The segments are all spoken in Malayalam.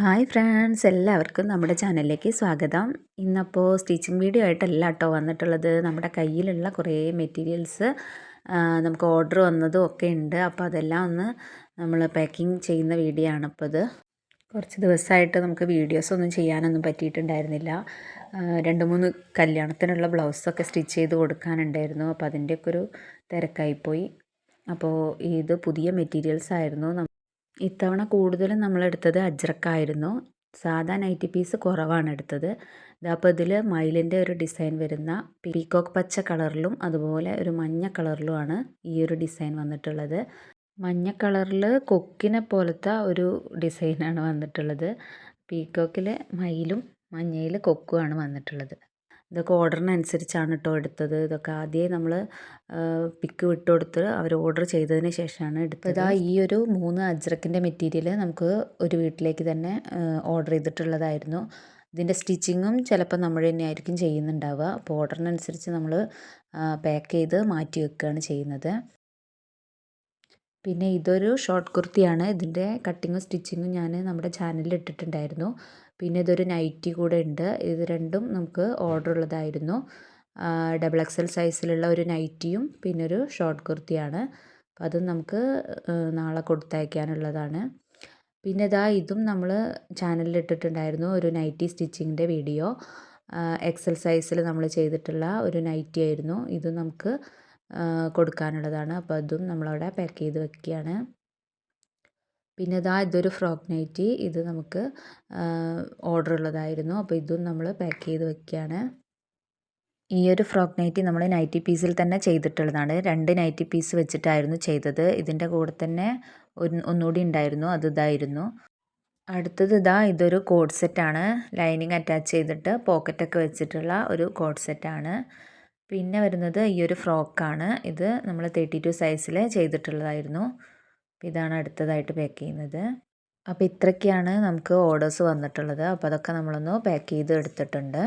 ഹായ് ഫ്രണ്ട്സ്, എല്ലാവർക്കും നമ്മുടെ ചാനലിലേക്ക് സ്വാഗതം. ഇന്നപ്പോൾ സ്റ്റിച്ചിങ് വീഡിയോ ആയിട്ടല്ല കേട്ടോ വന്നിട്ടുള്ളത്. നമ്മുടെ കയ്യിലുള്ള കുറേ മെറ്റീരിയൽസ് നമുക്ക് ഓർഡർ വന്നതും ഒക്കെ ഉണ്ട്. അപ്പോൾ അതെല്ലാം ഒന്ന് നമ്മൾ പാക്കിങ് ചെയ്യുന്ന വീഡിയോ ആണ് ഇപ്പോൾ ഇത്. കുറച്ച് ദിവസമായിട്ട് നമുക്ക് വീഡിയോസൊന്നും ചെയ്യാനൊന്നും പറ്റിയിട്ടുണ്ടായിരുന്നില്ല. 2-3 കല്യാണത്തിനുള്ള ബ്ലൗസൊക്കെ സ്റ്റിച്ച് ചെയ്ത് കൊടുക്കാനുണ്ടായിരുന്നു. അപ്പോൾ അതിൻ്റെയൊക്കെ ഒരു തിരക്കായിപ്പോയി. അപ്പോൾ ഇത് പുതിയ മെറ്റീരിയൽസ് ആയിരുന്നു. ഇത്തവണ കൂടുതലും നമ്മളെടുത്തത് അജ്രക്കായിരുന്നു. സാധാ നൈറ്റി പീസ് കുറവാണ് എടുത്തത്. അപ്പോൾ ഇതിൽ മയിലിൻ്റെ ഒരു ഡിസൈൻ വരുന്ന പീക്കോക്ക് പച്ച കളറിലും അതുപോലെ ഒരു മഞ്ഞ കളറിലുമാണ് ഈ ഒരു ഡിസൈൻ വന്നിട്ടുള്ളത്. മഞ്ഞ കളറിൽ കൊക്കിനെ പോലത്തെ ഒരു ഡിസൈനാണ് വന്നിട്ടുള്ളത്. പീക്കോക്കിൽ മയിലും മഞ്ഞയിൽ കൊക്കുമാണ് വന്നിട്ടുള്ളത്. ഇതൊക്കെ ഓർഡറിനനുസരിച്ചാണ് കേട്ടോ എടുത്തത്. ഇതൊക്കെ ആദ്യമേ നമ്മൾ പിക്ക് വിട്ട് കൊടുത്ത് അവർ ഓർഡർ ചെയ്തതിന് ശേഷമാണ് എടുത്തത്. ഇതാ ഈ ഒരു 3 അജ്രക്കിൻ്റെ മെറ്റീരിയൽ നമുക്ക് ഒരു വീട്ടിലേക്ക് തന്നെ ഓർഡർ ചെയ്തിട്ടുള്ളതായിരുന്നു. ഇതിൻ്റെ സ്റ്റിച്ചിങ്ങും ചിലപ്പോൾ നമ്മൾ തന്നെയായിരിക്കും ചെയ്യുന്നുണ്ടാവുക. അപ്പോൾ ഓർഡറിനനുസരിച്ച് നമ്മൾ പാക്ക് ചെയ്ത് മാറ്റി വെക്കുകയാണ് ചെയ്യുന്നത്. പിന്നെ ഇതൊരു ഷോർട്ട് കുർത്തിയാണ്. ഇതിൻ്റെ കട്ടിങ്ങും സ്റ്റിച്ചിങ്ങും ഞാൻ നമ്മുടെ ചാനലിൽ ഇട്ടിട്ടുണ്ടായിരുന്നു. പിന്നെ ഇതൊരു നൈറ്റി കൂടെ ഉണ്ട്. ഇത് രണ്ടും നമുക്ക് ഓർഡർ ഉള്ളതായിരുന്നു. XXL സൈസിലുള്ള ഒരു നൈറ്റിയും പിന്നെ ഒരു ഷോർട്ട് കുർത്തിയാണ്. അപ്പോൾ അതും നമുക്ക് നാളെ കൊടുത്തയക്കാനുള്ളതാണ്. പിന്നെ ഇതും നമ്മൾ ചാനലിൽ ഇട്ടിട്ടുണ്ടായിരുന്നു, ഒരു നൈറ്റി സ്റ്റിച്ചിങ്ങിൻ്റെ വീഡിയോ. XL സൈസിൽ നമ്മൾ ചെയ്തിട്ടുള്ള ഒരു നൈറ്റി ആയിരുന്നു. ഇത് നമുക്ക് കൊടുക്കാനുള്ളതാണ്. അപ്പോൾ അതും നമ്മളവിടെ പാക്ക് ചെയ്ത് വെക്കുകയാണ്. പിന്നെ ഇതൊരു ഫ്രോക്ക് നൈറ്റി. ഇത് നമുക്ക് ഓർഡർ ഉള്ളതായിരുന്നു. അപ്പോൾ ഇതും നമ്മൾ പാക്ക് ചെയ്ത് വെക്കുകയാണ്. ഈ ഒരു ഫ്രോക്ക് നൈറ്റി നമ്മൾ നൈറ്റി പീസിൽ തന്നെ ചെയ്തിട്ടുള്ളതാണ്. 2 നൈറ്റി പീസ് വെച്ചിട്ടായിരുന്നു ചെയ്തത്. ഇതിൻ്റെ കൂടെ തന്നെ ഒന്നുകൂടി ഉണ്ടായിരുന്നു, അത് ഇതായിരുന്നു. അടുത്തത് ഇതൊരു കോഡ് സെറ്റാണ്. ലൈനിങ് അറ്റാച്ച് ചെയ്തിട്ട് പോക്കറ്റൊക്കെ വെച്ചിട്ടുള്ള ഒരു കോഡ് സെറ്റാണ്. പിന്നെ വരുന്നത് ഈ ഒരു ഫ്രോക്കാണ്. ഇത് നമ്മൾ 32 സൈസിൽ ചെയ്തിട്ടുള്ളതായിരുന്നു. ഇതാണ് അടുത്തതായിട്ട് പാക്ക് ചെയ്യുന്നത്. അപ്പോൾ ഇത്രയൊക്കെയാണ് നമുക്ക് ഓർഡേഴ്സ് വന്നിട്ടുള്ളത്. അപ്പോൾ അതൊക്കെ നമ്മളൊന്ന് പാക്ക് ചെയ്ത് എടുത്തിട്ടുണ്ട്.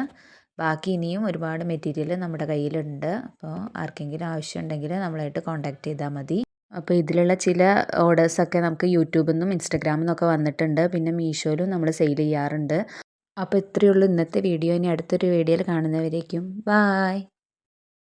ബാക്കി ഇനിയും ഒരുപാട് മെറ്റീരിയൽ നമ്മുടെ കയ്യിലുണ്ട്. അപ്പോൾ ആർക്കെങ്കിലും ആവശ്യമുണ്ടെങ്കിൽ നമ്മളായിട്ട് കോൺടാക്റ്റ് ചെയ്താൽ മതി. അപ്പോൾ ഇതിലുള്ള ചില ഓർഡേഴ്സൊക്കെ നമുക്ക് യൂട്യൂബിൽ നിന്നും ഇൻസ്റ്റഗ്രാമിൽ നിന്നൊക്കെ വന്നിട്ടുണ്ട്. പിന്നെ മീഷോയിലും നമ്മൾ സെയിൽ ചെയ്യാറുണ്ട്. അപ്പോൾ ഇത്രയേ ഉള്ളൂ ഇന്നത്തെ വീഡിയോ. ഇനി അടുത്തൊരു വീഡിയോയിൽ കാണുന്നവരേക്കും ബായ്.